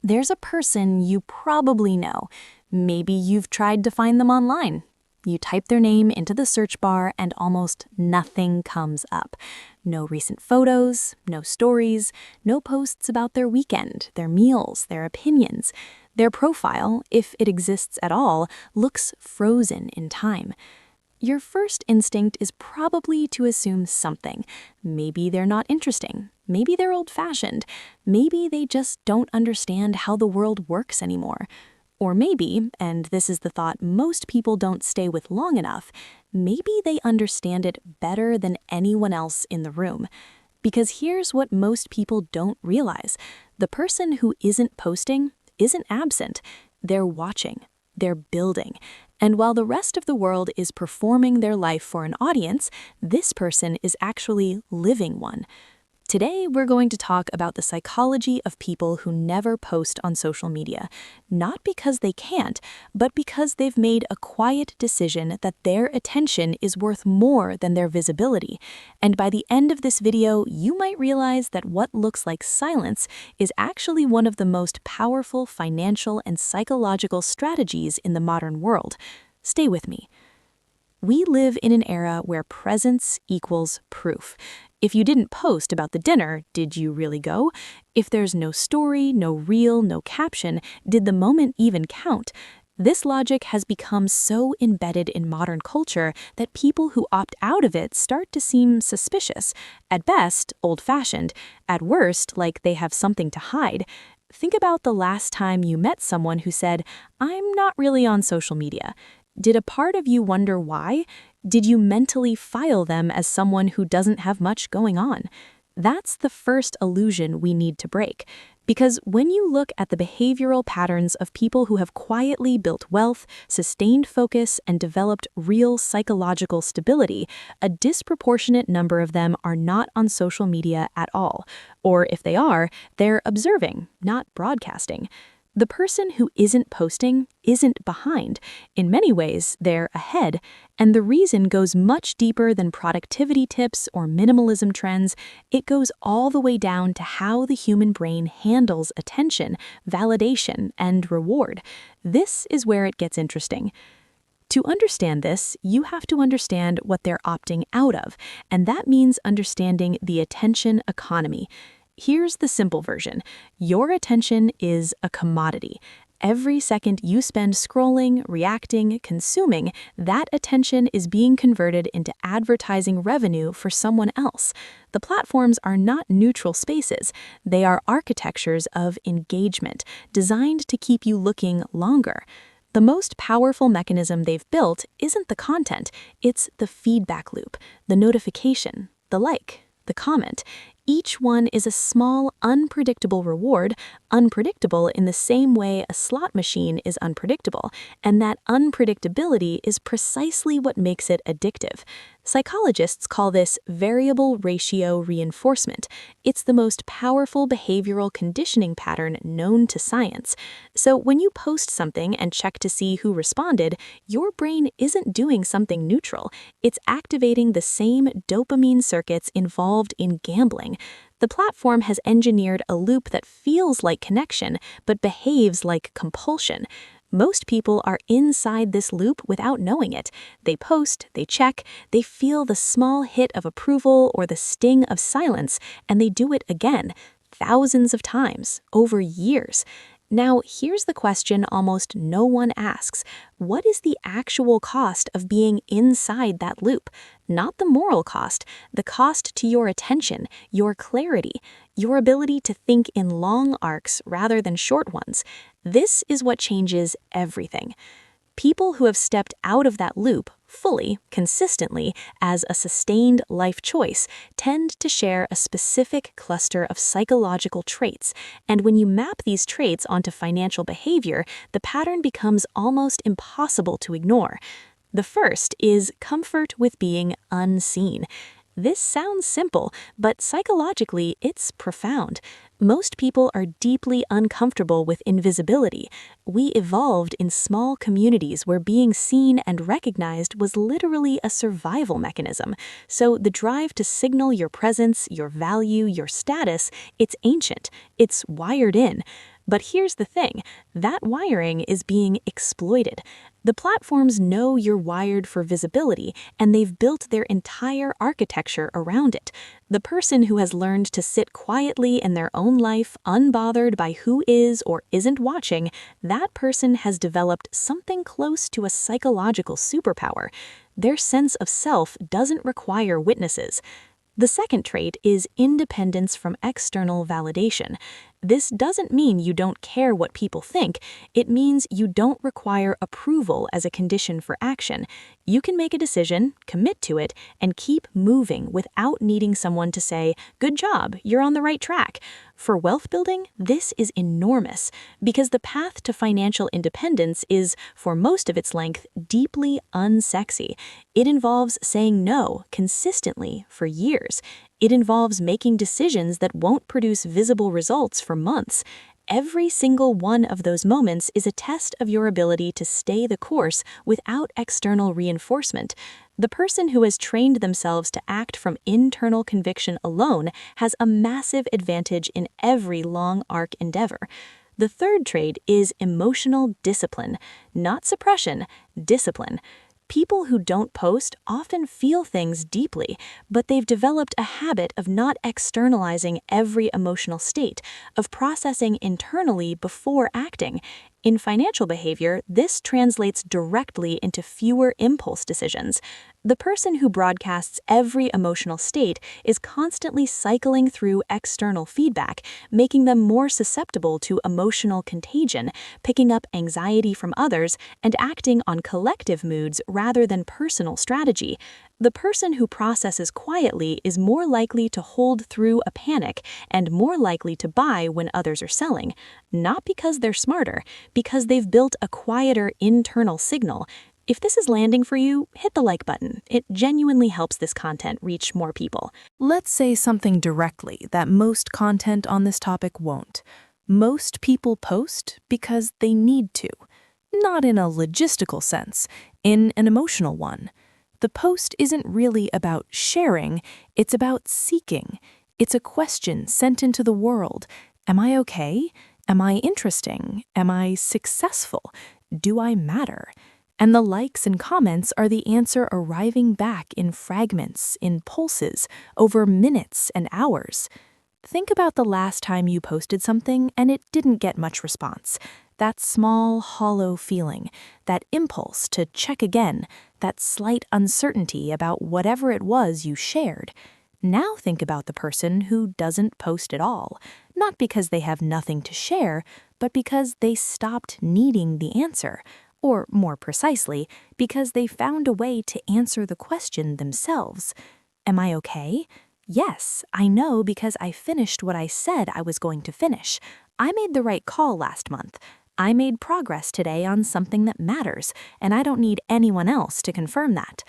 There's a person you probably know. Maybe you've tried to find them online. You type their name into the search bar and almost nothing comes up. No recent photos, no stories, no posts about their weekend, their meals, their opinions. Their profile, if it exists at all, looks frozen in time. Your first instinct is probably to assume something. Maybe they're not interesting. Maybe they're old-fashioned. Maybe they just don't understand how the world works anymore. Or maybe, and this is the thought most people don't stay with long enough, maybe they understand it better than anyone else in the room. Because here's what most people don't realize. The person who isn't posting isn't absent. They're watching. They're building. And while the rest of the world is performing their life for an audience, this person is actually living one. Today, we're going to talk about the psychology of people who never post on social media, not because they can't, but because they've made a quiet decision that their attention is worth more than their visibility. And by the end of this video, you might realize that what looks like silence is actually one of the most powerful financial and psychological strategies in the modern world. Stay with me. We live in an era where presence equals proof. If you didn't post about the dinner, did you really go? If there's no story, no reel, no caption, did the moment even count? This logic has become so embedded in modern culture that people who opt out of it start to seem suspicious. At best, old-fashioned. At worst, like they have something to hide. Think about the last time you met someone who said, "I'm not really on social media." Did a part of you wonder why? Did you mentally file them as someone who doesn't have much going on? That's the first illusion we need to break. Because when you look at the behavioral patterns of people who have quietly built wealth, sustained focus, and developed real psychological stability, a disproportionate number of them are not on social media at all. Or if they are, they're observing, not broadcasting. The person who isn't posting isn't behind. In many ways, they're ahead. And the reason goes much deeper than productivity tips or minimalism trends. It goes all the way down to how the human brain handles attention, validation, and reward. This is where it gets interesting. To understand this, you have to understand what they're opting out of, and that means understanding the attention economy. Here's the simple version. Your attention is a commodity. Every second you spend scrolling, reacting, consuming, that attention is being converted into advertising revenue for someone else. The platforms are not neutral spaces. They are architectures of engagement, designed to keep you looking longer. The most powerful mechanism they've built isn't the content, it's the feedback loop, the notification, the like, the comment. Each one is a small, unpredictable reward, unpredictable in the same way a slot machine is unpredictable, and that unpredictability is precisely what makes it addictive. Psychologists call this variable ratio reinforcement. It's the most powerful behavioral conditioning pattern known to science. So when you post something and check to see who responded, your brain isn't doing something neutral. It's activating the same dopamine circuits involved in gambling. The platform has engineered a loop that feels like connection, but behaves like compulsion. Most people are inside this loop without knowing it. They post, they check, they feel the small hit of approval or the sting of silence, and they do it again, thousands of times, over years. Now, here's the question almost no one asks. What is the actual cost of being inside that loop? Not the moral cost, the cost to your attention, your clarity, your ability to think in long arcs rather than short ones. This is what changes everything. People who have stepped out of that loop fully, consistently, as a sustained life choice, tend to share a specific cluster of psychological traits. And when you map these traits onto financial behavior, the pattern becomes almost impossible to ignore. The first is comfort with being unseen. This sounds simple, but psychologically, it's profound. Most people are deeply uncomfortable with invisibility. We evolved in small communities where being seen and recognized was literally a survival mechanism. So the drive to signal your presence, your value, your status, it's ancient. It's wired in. But here's the thing, that wiring is being exploited. The platforms know you're wired for visibility, and they've built their entire architecture around it. The person who has learned to sit quietly in their own life, unbothered by who is or isn't watching, that person has developed something close to a psychological superpower. Their sense of self doesn't require witnesses. The second trait is independence from external validation. This doesn't mean you don't care what people think. It means you don't require approval as a condition for action. You can make a decision, commit to it, and keep moving without needing someone to say, "Good job, you're on the right track." For wealth building, this is enormous because the path to financial independence is, for most of its length, deeply unsexy. It involves saying no consistently for years. It involves making decisions that won't produce visible results for months. Every single one of those moments is a test of your ability to stay the course without external reinforcement. The person who has trained themselves to act from internal conviction alone has a massive advantage in every long arc endeavor. The third trait is emotional discipline, not suppression, discipline. People who don't post often feel things deeply, but they've developed a habit of not externalizing every emotional state, of processing internally before acting. In financial behavior, this translates directly into fewer impulse decisions. The person who broadcasts every emotional state is constantly cycling through external feedback, making them more susceptible to emotional contagion, picking up anxiety from others, and acting on collective moods rather than personal strategy. The person who processes quietly is more likely to hold through a panic and more likely to buy when others are selling, not because they're smarter, because they've built a quieter internal signal. If this is landing for you, hit the like button. It genuinely helps this content reach more people. Let's say something directly that most content on this topic won't. Most people post because they need to. Not in a logistical sense, in an emotional one. The post isn't really about sharing, it's about seeking. It's a question sent into the world. Am I okay? Am I interesting? Am I successful? Do I matter? And the likes and comments are the answer arriving back in fragments, in pulses, over minutes and hours. Think about the last time you posted something and it didn't get much response. That small, hollow feeling, that impulse to check again, that slight uncertainty about whatever it was you shared. Now think about the person who doesn't post at all, not because they have nothing to share, but because they stopped needing the answer. Or more precisely, because they found a way to answer the question themselves. Am I okay? Yes, I know because I finished what I said I was going to finish. I made the right call last month. I made progress today on something that matters, and I don't need anyone else to confirm that.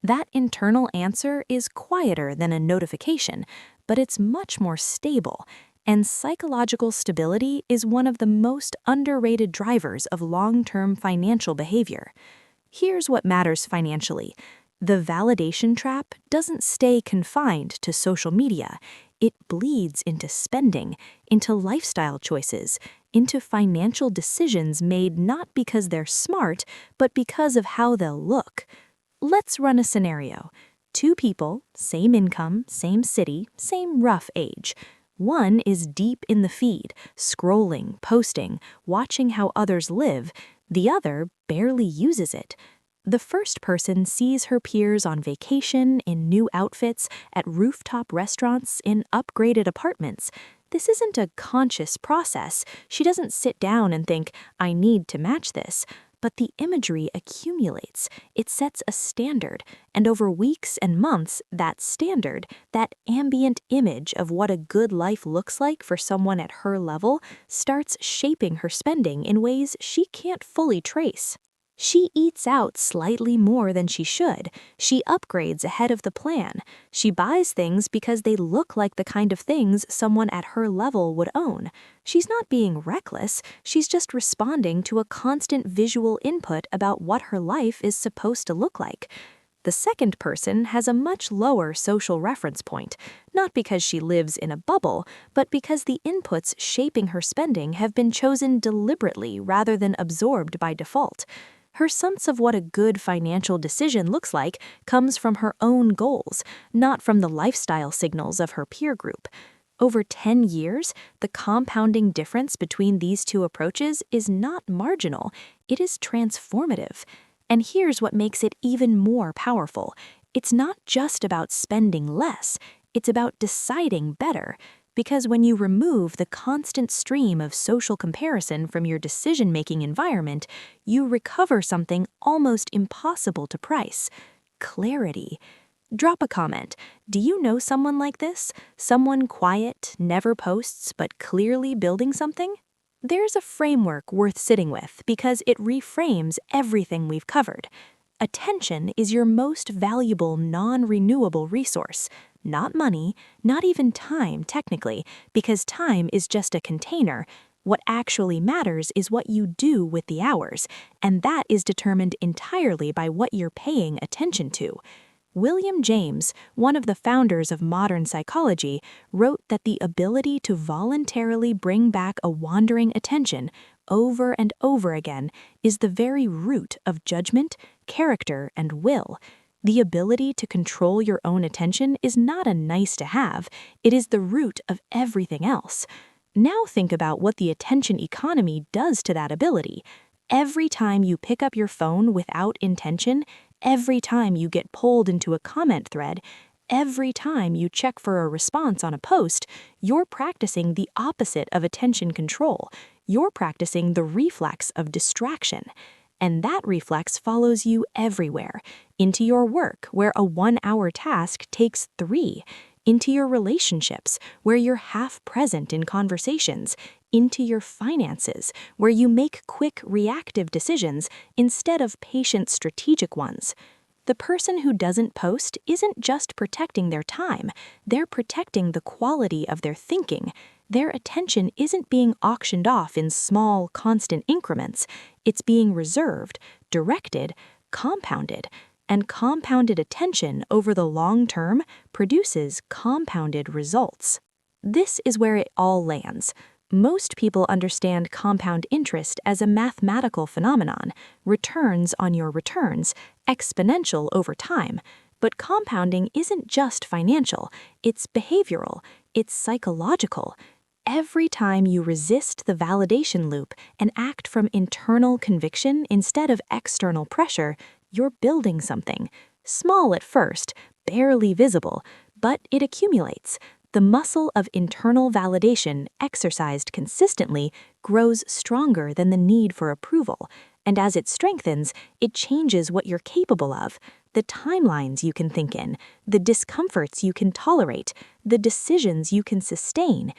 That internal answer is quieter than a notification, but it's much more stable. And psychological stability is one of the most underrated drivers of long-term financial behavior. Here's what matters financially. The validation trap doesn't stay confined to social media. It bleeds into spending, into lifestyle choices, into financial decisions made not because they're smart, but because of how they'll look. Let's run a scenario. 2 people, same income, same city, same rough age. One is deep in the feed, scrolling, posting, watching how others live. The other barely uses it. The first person sees her peers on vacation, in new outfits, at rooftop restaurants, in upgraded apartments. This isn't a conscious process. She doesn't sit down and think, I need to match this. But the imagery accumulates. It sets a standard, and over weeks and months, that standard, that ambient image of what a good life looks like for someone at her level, starts shaping her spending in ways she can't fully trace. She eats out slightly more than she should. She upgrades ahead of the plan. She buys things because they look like the kind of things someone at her level would own. She's not being reckless, she's just responding to a constant visual input about what her life is supposed to look like. The second person has a much lower social reference point, not because she lives in a bubble, but because the inputs shaping her spending have been chosen deliberately rather than absorbed by default. Her sense of what a good financial decision looks like comes from her own goals, not from the lifestyle signals of her peer group. Over 10 years, the compounding difference between these two approaches is not marginal, it is transformative. And here's what makes it even more powerful. It's not just about spending less, it's about deciding better. Because when you remove the constant stream of social comparison from your decision-making environment, you recover something almost impossible to price: clarity. Drop a comment. Do you know someone like this? Someone quiet, never posts, but clearly building something? There's a framework worth sitting with because it reframes everything we've covered. Attention is your most valuable non-renewable resource. Not money, not even time technically, because time is just a container. What actually matters is what you do with the hours, and that is determined entirely by what you're paying attention to. William James, one of the founders of modern psychology, wrote that the ability to voluntarily bring back a wandering attention over and over again is the very root of judgment, character, and will. The ability to control your own attention is not a nice to have, it is the root of everything else. Now think about what the attention economy does to that ability. Every time you pick up your phone without intention, every time you get pulled into a comment thread, every time you check for a response on a post, you're practicing the opposite of attention control. You're practicing the reflex of distraction. And that reflex follows you everywhere. Into your work, where a 1-hour task takes 3. Into your relationships, where you're half present in conversations. Into your finances, where you make quick, reactive decisions instead of patient, strategic ones. The person who doesn't post isn't just protecting their time, they're protecting the quality of their thinking. Their attention isn't being auctioned off in small, constant increments. It's being reserved, directed, compounded. And compounded attention over the long term produces compounded results. This is where it all lands. Most people understand compound interest as a mathematical phenomenon, returns on your returns, exponential over time. But compounding isn't just financial, it's behavioral, it's psychological. Every time you resist the validation loop and act from internal conviction instead of external pressure, you're building something. Small at first, barely visible, but it accumulates. The muscle of internal validation exercised consistently grows stronger than the need for approval, and as it strengthens, it changes what you're capable of, the timelines you can think in, the discomforts you can tolerate, the decisions you can sustain.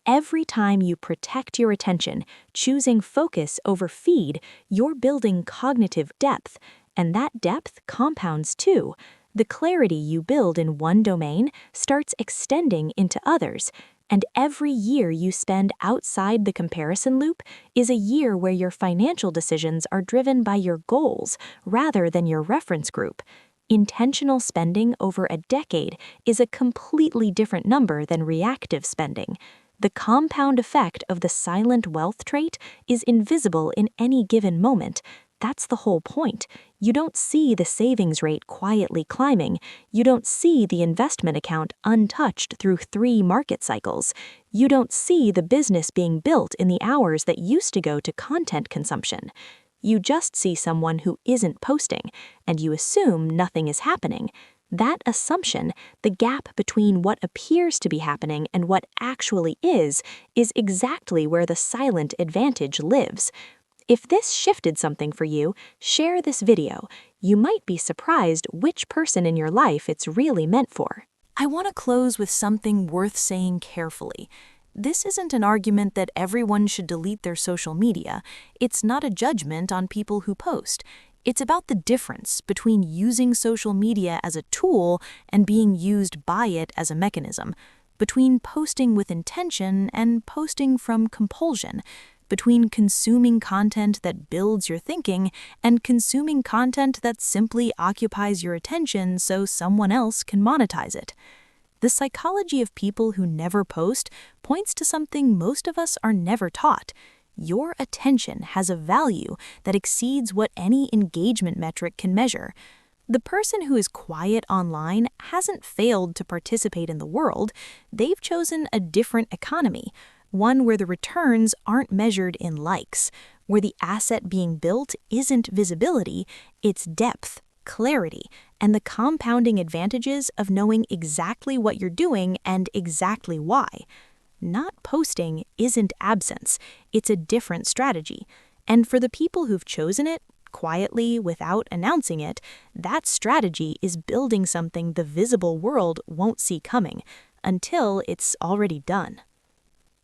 Every time you protect your attention, choosing focus over feed, you're building cognitive depth, and that depth compounds too. The clarity you build in one domain starts extending into others, and every year you spend outside the comparison loop is a year where your financial decisions are driven by your goals rather than your reference group. Intentional spending over a decade is a completely different number than reactive spending. The compound effect of the silent wealth trait is invisible in any given moment. That's the whole point. You don't see the savings rate quietly climbing. You don't see the investment account untouched through 3 market cycles. You don't see the business being built in the hours that used to go to content consumption. You just see someone who isn't posting, and you assume nothing is happening. That assumption, the gap between what appears to be happening and what actually is exactly where the silent advantage lives. If this shifted something for you, share this video. You might be surprised which person in your life it's really meant for. I want to close with something worth saying carefully. This isn't an argument that everyone should delete their social media. It's not a judgment on people who post. It's about the difference between using social media as a tool and being used by it as a mechanism, between posting with intention and posting from compulsion, between consuming content that builds your thinking and consuming content that simply occupies your attention so someone else can monetize it. The psychology of people who never post points to something most of us are never taught. Your attention has a value that exceeds what any engagement metric can measure. The person who is quiet online hasn't failed to participate in the world. They've chosen a different economy, one where the returns aren't measured in likes, where the asset being built isn't visibility, it's depth, clarity, and the compounding advantages of knowing exactly what you're doing and exactly why. Not posting isn't absence, it's a different strategy. And for the people who've chosen it, quietly, without announcing it, that strategy is building something the visible world won't see coming, until it's already done.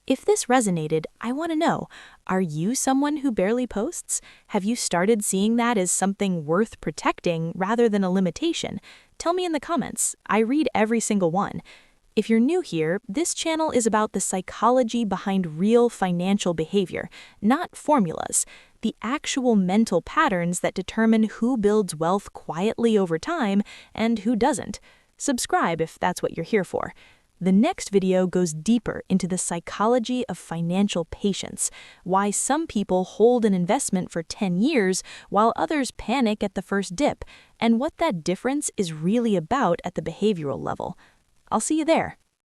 If this resonated, I want to know, are you someone who barely posts? Have you started seeing that as something worth protecting rather than a limitation? Tell me in the comments. I read every single one. If you're new here, this channel is about the psychology behind real financial behavior, not formulas, the actual mental patterns that determine who builds wealth quietly over time and who doesn't. Subscribe if that's what you're here for. The next video goes deeper into the psychology of financial patience, why some people hold an investment for 10 years while others panic at the first dip, and what that difference is really about at the behavioral level. I'll see you there.